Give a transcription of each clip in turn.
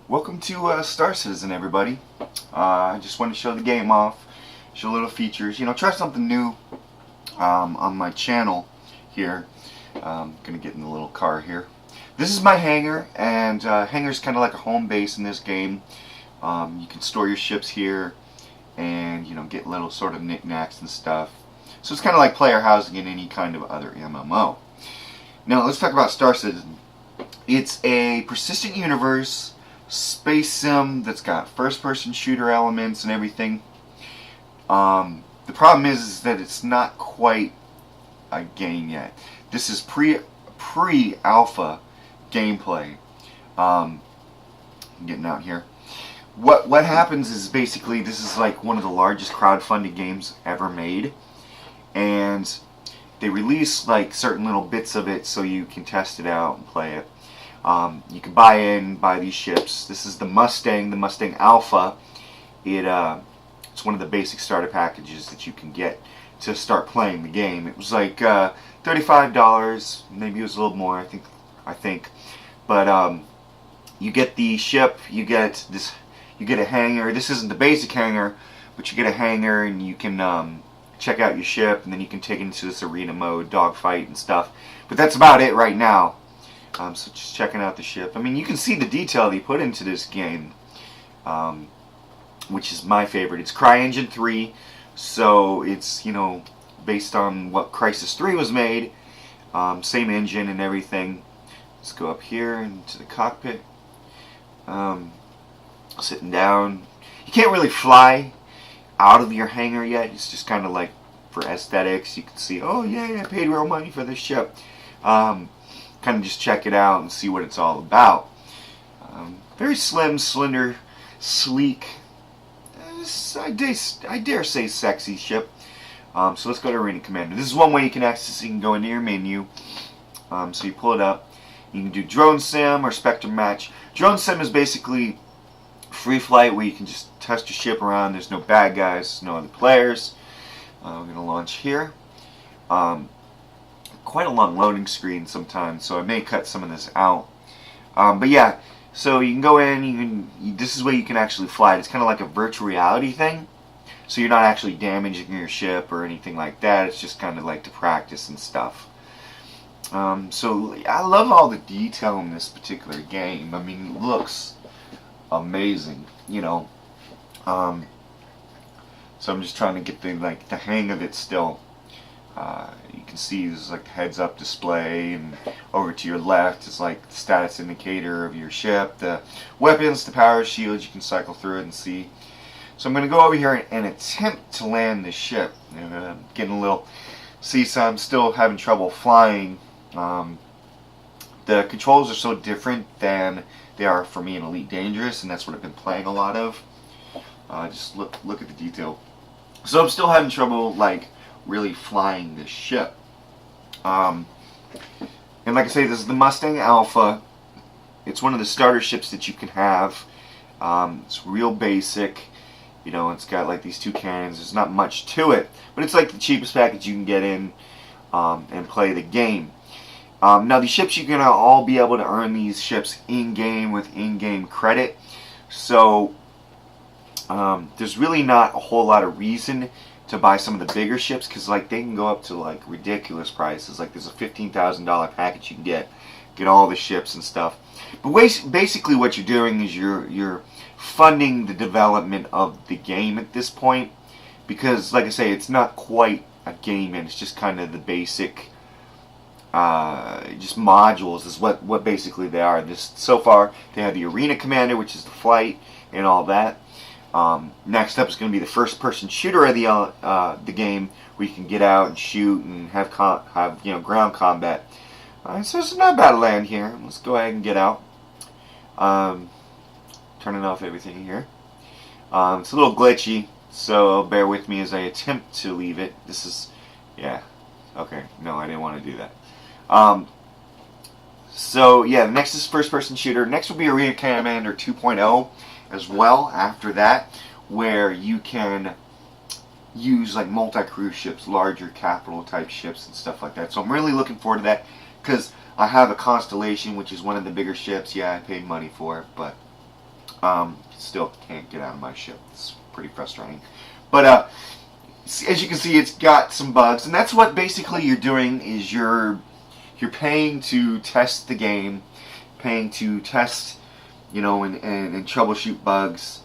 Welcome to Star Citizen, everybody. I just want to show the game off, show little features, try something new on my channel here. Gonna get in the little car here. This is my hangar, and hangar is kind of like a home base in this game. You can store your ships here, and get little sort of knickknacks and stuff. So it's kind of like player housing in any kind of other MMO. Now let's talk about Star Citizen. It's a persistent universe space sim that's got first-person shooter elements and everything. The problem is that it's not quite a game yet. This is pre-alpha gameplay. I'm getting out here. What happens is basically this is like one of the largest crowdfunding games ever made, and they release like certain little bits of it so you can test it out and play it. You can buy these ships. This is the Mustang Alpha. It's one of the basic starter packages that you can get to start playing the game. It was like $35, maybe it was a little more, I think. But you get the ship, you get a hangar. This isn't the basic hangar, but you get a hangar, and you can check out your ship, and then you can take it into this arena mode, dogfight and stuff. But that's about it right now. So just checking out the ship. I mean, you can see the detail they put into this game, which is my favorite. It's CryEngine 3, so it's, based on what Crysis 3 was made. Same engine and everything. Let's go up here into the cockpit. Sitting down. You can't really fly out of your hangar yet. It's just kind of like for aesthetics. You can see, oh yeah, I paid real money for this ship. Kind of just check it out and see what it's all about. Very slim, slender, sleek, I dare say sexy ship. So let's go to Arena Commander. This is one way you can access it. You can go into your menu. So you pull it up. You can do Drone Sim or Spectrum Match. Drone Sim is basically free flight where you can just test your ship around. There's no bad guys, no other players. We're going to launch here. Quite a long loading screen sometimes, so I may cut some of this out. But yeah, so you can go in, this is where you can actually fly. It's kind of like a virtual reality thing, so you're not actually damaging your ship or anything like that. It's just kind of like to practice and stuff. So I love all the detail in this particular game. I mean, it looks amazing, So I'm just trying to get the hang of it still. You can see there's like a heads-up display, and over to your left is like the status indicator of your ship, the weapons, the power shields. You can cycle through it and see. So I'm going to go over here and attempt to land this ship. And I'm getting a little so I'm still having trouble flying. The controls are so different than they are for me in Elite Dangerous, and that's what I've been playing a lot of. Just look at the detail. So I'm still having trouble really flying this ship. And like I say, this is the Mustang Alpha. It's one of the starter ships that you can have. It's real basic. It's got like these two cannons. There's not much to it, but it's like the cheapest package you can get in and play the game. Now these ships, you're gonna all be able to earn these ships in-game with in-game credit. So there's really not a whole lot of reason to buy some of the bigger ships, because they can go up to ridiculous prices. There's a $15,000 package you can get all the ships and stuff. But basically what you're doing is you're funding the development of the game at this point, because like I say, it's not quite a game, and it's just kind of the basic just modules is what basically they are. So far they have the Arena Commander, which is the flight and all that. Next up is going to be the first-person shooter of the game, where you can get out and shoot and have ground combat. So it's not bad to land here. Let's go ahead and get out. Turning off everything here. It's a little glitchy, so bear with me as I attempt to leave it. This is, yeah, okay. No, I didn't want to do that. So yeah, next is first-person shooter. Next will be Arena Commander 2.0. as well after that, where you can use multi-cruise ships, larger capital type ships and stuff like that. So I'm really looking forward to that, because I have a Constellation, which is one of the bigger ships. Yeah, I paid money for it, but Still can't get out of my ship. It's pretty frustrating. But as you can see, it's got some bugs, and that's what basically you're doing is you're paying to test the game, paying to test, you know, and troubleshoot bugs,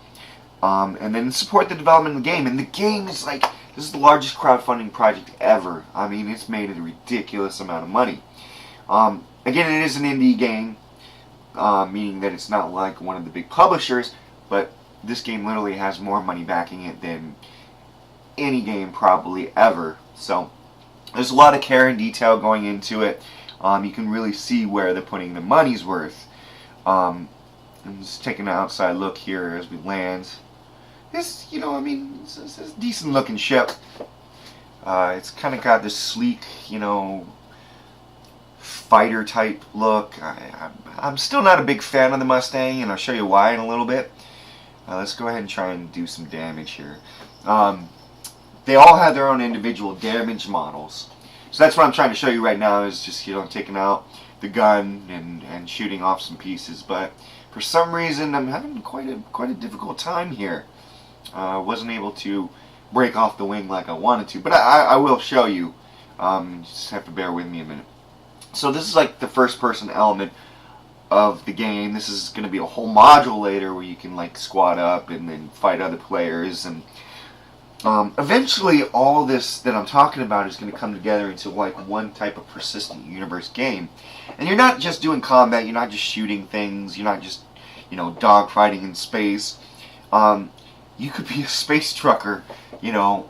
and then support the development of the game. And the game is like, this is the largest crowdfunding project ever. I mean, it's made a ridiculous amount of money. Again, it is an indie game, meaning that it's not like one of the big publishers, but this game literally has more money backing it than any game probably ever. So there's a lot of care and detail going into it. You can really see where they're putting the money's worth. I'm just taking an outside look here as we land. This, you know, I mean, it's a decent looking ship. It's kind of got this sleek, you know, fighter type look. I'm still not a big fan of the Mustang, and I'll show you why in a little bit. Let's go ahead and try and do some damage here. They all have their own individual damage models. So that's what I'm trying to show you right now, is just, you know, taking out the gun and shooting off some pieces. But for some reason, I'm having quite a difficult time here. Wasn't able to break off the wing like I wanted to, but I will show you. Just have to bear with me a minute. So this is like the first person element of the game. This is going to be a whole module later where you can like squad up and then fight other players, and eventually all this that I'm talking about is going to come together into like one type of persistent universe game. And you're not just doing combat, you're not just shooting things, you're not just, you know, dogfighting in space. You could be a space trucker, you know,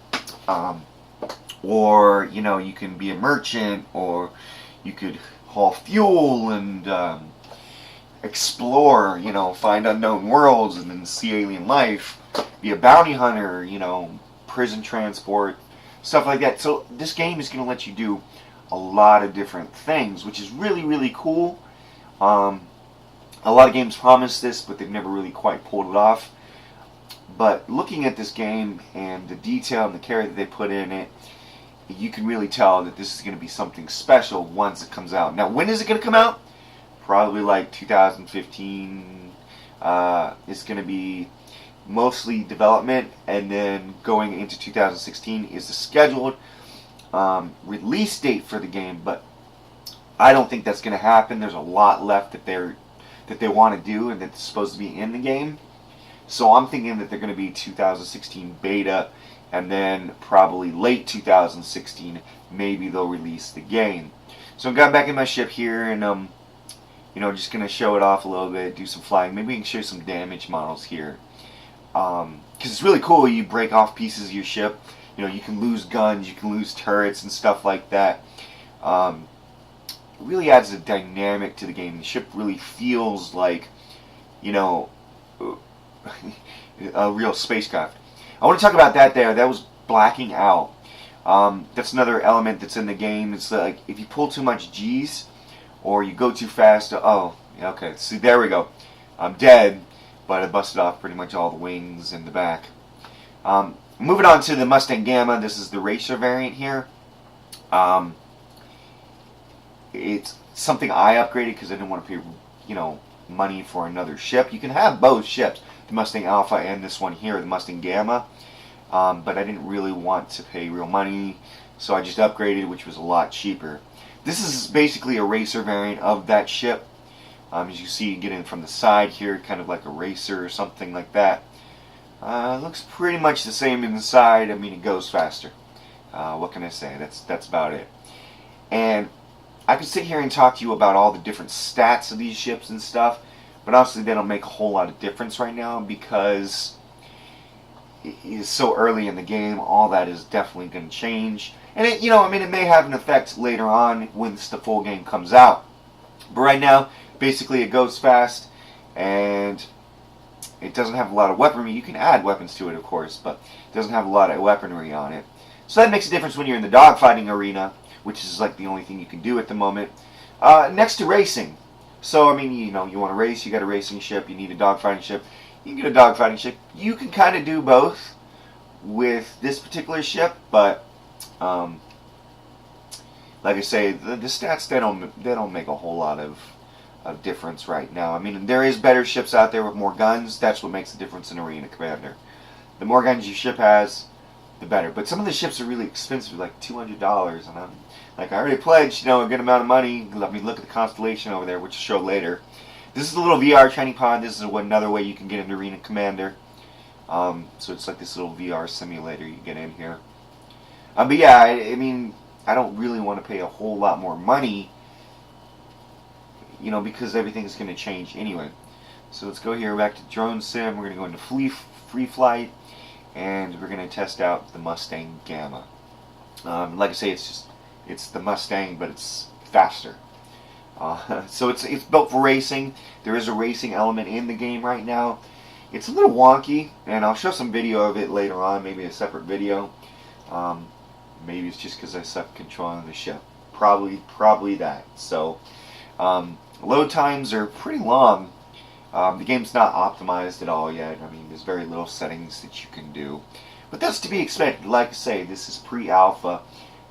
or, you know, you can be a merchant, or you could haul fuel and explore, you know, find unknown worlds and then see alien life, be a bounty hunter, you know, prison transport, stuff like that. So this game is going to let you do a lot of different things, which is really, really cool. A lot of games promise this, but they've never really quite pulled it off. But looking at this game and the detail and the care that they put in it, you can really tell that this is going to be something special once it comes out. Now, when is it going to come out? Probably like 2015. It's going to be mostly development, and then going into 2016 is the scheduled release date for the game. But I don't think that's going to happen. There's a lot left that they want to do and that's supposed to be in the game. So I'm thinking that they're going to be 2016 beta, and then probably late 2016 maybe they'll release the game. So I got back in my ship here, and you know, just going to show it off a little bit, do some flying. Maybe we can show you some damage models here. Because it's really cool. You break off pieces of your ship. You know, you can lose guns, you can lose turrets and stuff like that. It really adds a dynamic to the game. The ship really feels like, you know, a real spacecraft. I want to talk about that there. That was blacking out. That's another element that's in the game. It's like if you pull too much G's or you go too fast. Oh, okay. See, there we go. I'm dead, but I busted off pretty much all the wings in the back. Moving on to the Mustang Gamma. This is the racer variant here. It's something I upgraded because I didn't want to pay, you know, money for another ship. You can have both ships, the Mustang Alpha and this one here, the Mustang Gamma. But I didn't really want to pay real money, so I just upgraded, which was a lot cheaper. This is basically a racer variant of that ship. As you see, you get in from the side here, kind of like a racer or something like that. Looks pretty much the same inside. I mean, it goes faster. What can I say? That's about it. And I could sit here and talk to you about all the different stats of these ships and stuff, but honestly, they don't make a whole lot of difference right now because it is so early in the game. All that is definitely going to change, and it, you know, I mean, it may have an effect later on once the full game comes out. But right now, basically, it goes fast, and it doesn't have a lot of weaponry. You can add weapons to it, of course, but it doesn't have a lot of weaponry on it. So that makes a difference when you're in the dogfighting arena, which is like the only thing you can do at the moment. Next to racing. So, I mean, you know, you want to race, you got a racing ship, you need a dogfighting ship, you can get a dogfighting ship. You can kind of do both with this particular ship, but like I say, the stats, they don't make a whole lot of of difference right now. I mean, there is better ships out there with more guns. That's what makes the difference in Arena Commander. The more guns your ship has, the better. But some of the ships are really expensive, like $200, and I'm like, I already pledged, a good amount of money. Let me look at the constellation over there, which I'll show later. This is a little VR training pod. This is another way you can get into Arena Commander. So it's like this little VR simulator you get in here. But yeah, I mean, I don't really want to pay a whole lot more money, because everything's going to change anyway. So let's go here back to Drone Sim. We're going to go into free flight, and we're going to test out the Mustang Gamma. Like I say, it's the Mustang, but it's faster. So it's built for racing. There is a racing element in the game right now. It's a little wonky, and I'll show some video of it later on, maybe a separate video. Maybe it's just because I suck controlling the ship. Probably that. So load times are pretty long. The game's not optimized at all yet. I mean, there's very little settings that you can do. But that's to be expected. Like I say, this is pre-alpha.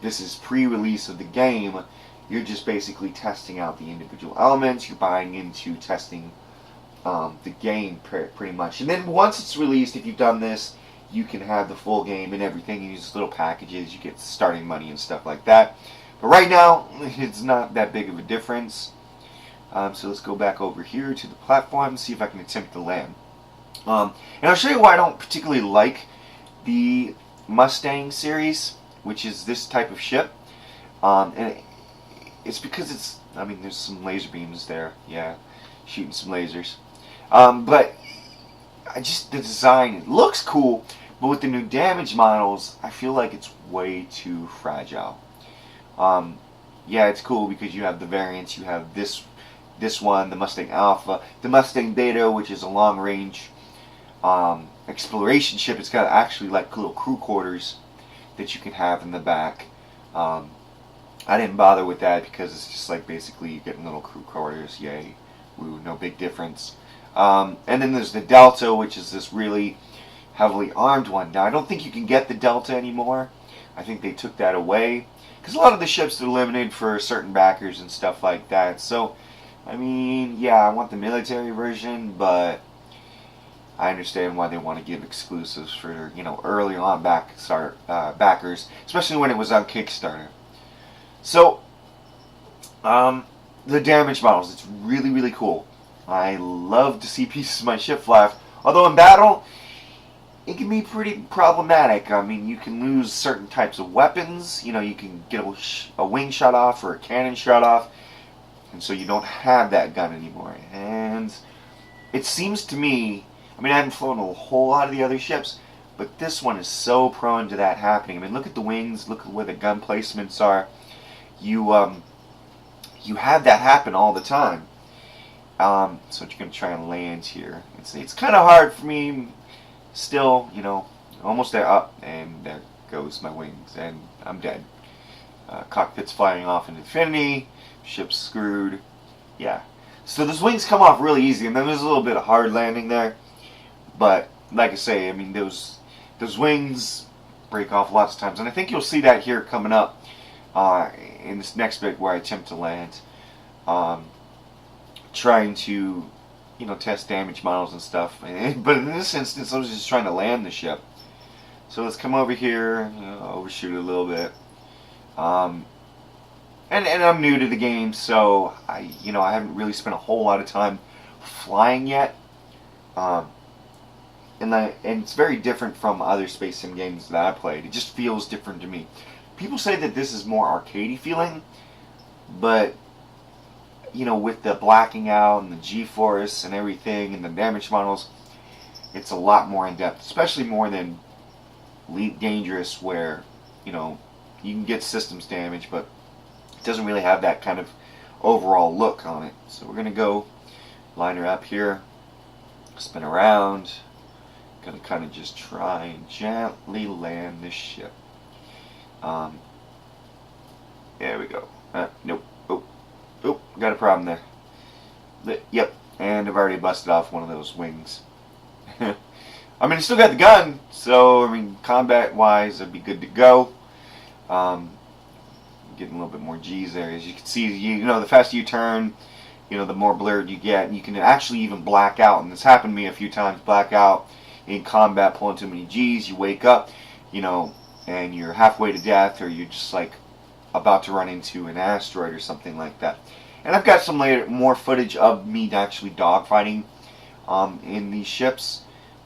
This is pre-release of the game. You're just basically testing out the individual elements. You're buying into testing the game pretty much. And then once it's released, if you've done this, you can have the full game and everything. You use little packages. You get starting money and stuff like that. But right now, it's not that big of a difference. So let's go back over here to the platform and see if I can attempt to land. And I'll show you why I don't particularly like the Mustang series, which is this type of ship. And it's because there's some laser beams there. Yeah, shooting some lasers. But the design, it looks cool, but with the new damage models, I feel like it's way too fragile. Yeah, it's cool because you have the variants. You have this one, the Mustang Alpha, the Mustang Beta, which is a long-range exploration ship. It's got actually like little crew quarters that you can have in the back. I didn't bother with that because it's just like basically you get little crew quarters. Yay, woo, no big difference. And then there's the Delta, which is this really heavily armed one. Now, I don't think you can get the Delta anymore. I think they took that away because a lot of the ships are limited for certain backers and stuff like that. So, I mean, yeah, I want the military version, but I understand why they want to give exclusives for, early on backers, especially when it was on Kickstarter. So, the damage models, it's really, really cool. I love to see pieces of my ship fly, although in battle, it can be pretty problematic. I mean, you can lose certain types of weapons. You can get a wing shot off or a cannon shot off, and so you don't have that gun anymore. And it seems to me, I haven't flown a whole lot of the other ships, but this one is so prone to that happening. I mean, look at the wings, look at where the gun placements are. You have that happen all the time. So you're going to try and land here. It's kind of hard for me still, almost there, up, and there goes my wings, and I'm dead. Cockpit's flying off into infinity, ship's screwed, yeah. So those wings come off really easy, and then there's a little bit of hard landing there, but like I say, those wings break off lots of times, and I think you'll see that here coming up in this next bit where I attempt to land. Trying to, test damage models and stuff. But in this instance, I was just trying to land the ship. So let's come over here, overshoot it a little bit. And I'm new to the game, so I haven't really spent a whole lot of time flying yet. And it's very different from other space sim games that I played. It just feels different to me. People say that this is more arcadey feeling, but with the blacking out and the G-force and everything and the damage models, it's a lot more in depth, especially more than Elite Dangerous, where you can get systems damage, but it doesn't really have that kind of overall look on it. So we're gonna go line her up here, spin around, gonna kind of just try and gently land this ship. There we go. Nope. Oh, got a problem there. Yep, and I've already busted off one of those wings. I still got the gun, so, combat-wise, I'd be good to go. Getting a little bit more G's there. As you can see, the faster you turn, you know, the more blurred you get, and you can actually even black out. And this happened to me a few times. Black out in combat, pulling too many G's. You wake up, you know, and you're halfway to death, or you're just like about to run into an asteroid or something like that. And I've got some more footage of me actually dogfighting in these ships,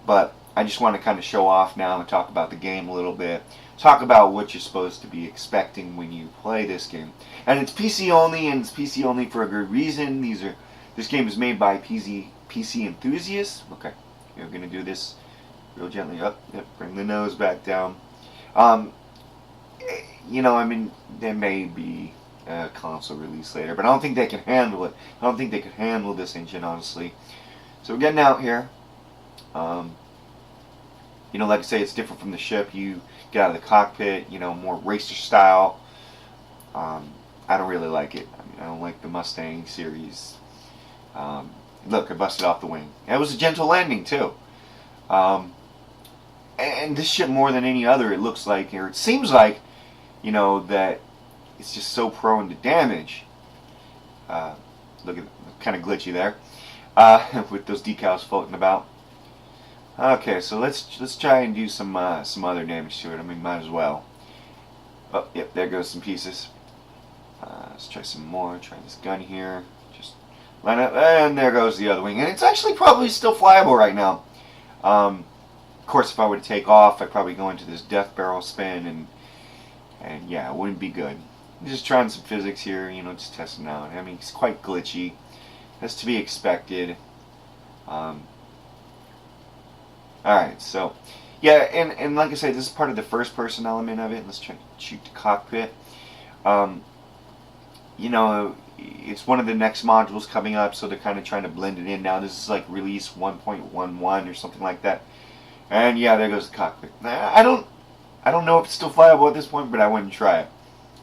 but I just want to kind of show off now and talk about the game a little bit. Talk about what you're supposed to be expecting when you play this game. And it's PC only, and it's PC only for a good reason. This game is made by PC enthusiasts. Okay, you're gonna do this real gently up. Yep, bring the nose back down. You know, I mean, there may be a console release later, but I don't think they can handle it. I don't think they could handle this engine, honestly. So we're getting out here. You know, like I say, it's different from the ship. You get out of the cockpit, you know, more racer style. I don't really like it. I mean, I don't like the Mustang series. Look, I busted off the wing. It was a gentle landing, too. And this ship, more than any other, it looks like, or it seems like, you know, that it's just so prone to damage. Look at, kind of glitchy there, with those decals floating about. Okay, so let's try and do some other damage to it. I mean, might as well. Oh, yep, there goes some pieces. Let's try some more. Try this gun here. Just line up, and there goes the other wing. And it's actually probably still flyable right now. Of course, if I were to take off, I'd probably go into this death barrel spin, and yeah, it wouldn't be good. I'm just trying some physics here, you know, just testing out. I mean, it's quite glitchy. That's to be expected. Alright, so, yeah, and like I said, this is part of the first-person element of it. Let's try to shoot the cockpit. You know, it's one of the next modules coming up, so they're kind of trying to blend it in now. This is like release 1.11 or something like that. And yeah, there goes the cockpit. I don't know if it's still flyable at this point, but I wouldn't try it.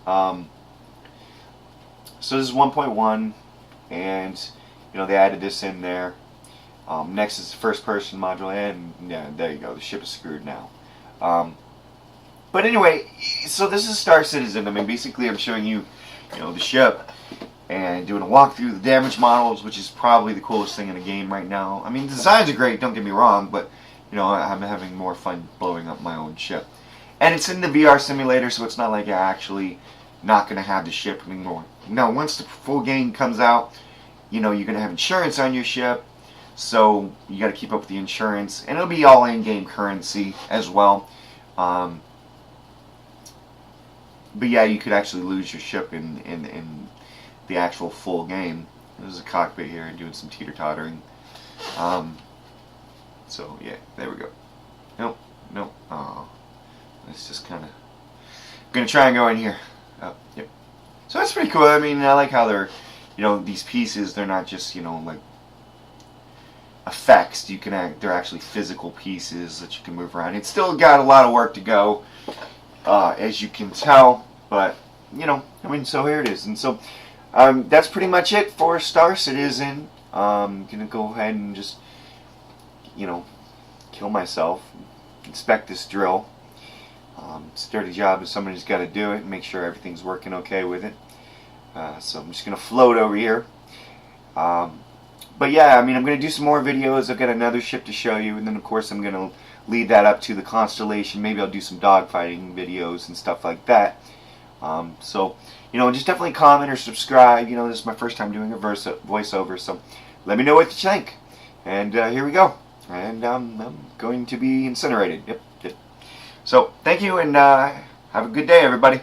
So this is 1.1, and you know, they added this in there. Next is the first person module, and yeah, there you go, the ship is screwed now. But anyway, so this is Star Citizen. I mean, basically I'm showing you, you know, the ship, and doing a walkthrough of the damage models, which is probably the coolest thing in the game right now. I mean, the designs are great, don't get me wrong, but you know, I'm having more fun blowing up my own ship. And it's in the VR simulator, so it's not like you're actually not going to have the ship anymore. Now, once the full game comes out, you know, you're going to have insurance on your ship, so you got to keep up with the insurance, and it'll be all in-game currency as well. But yeah, you could actually lose your ship in the actual full game. There's a cockpit here doing some teeter-tottering. So yeah, there we go. Nope. Oh, let's just kind of. I'm gonna try and go in here. Oh, yep. So that's pretty cool. I mean, I like how they're, you know, these pieces. They're not just, you know, like effects. They're actually physical pieces that you can move around. It's still got a lot of work to go, as you can tell. But you know, I mean, so here it is. And so that's pretty much it for Star Citizen. I'm gonna go ahead and just, you know, kill myself, inspect this drill. It's a dirty job, and somebody's got to do it and make sure everything's working okay with it. So I'm just going to float over here. But yeah, I mean, I'm going to do some more videos. I've got another ship to show you, and then of course I'm going to lead that up to the Constellation. Maybe I'll do some dogfighting videos and stuff like that. So, you know, just definitely comment or subscribe. You know, this is my first time doing a voiceover, so let me know what you think. And here we go. And I'm going to be incinerated. Yep. So, thank you, and have a good day, everybody.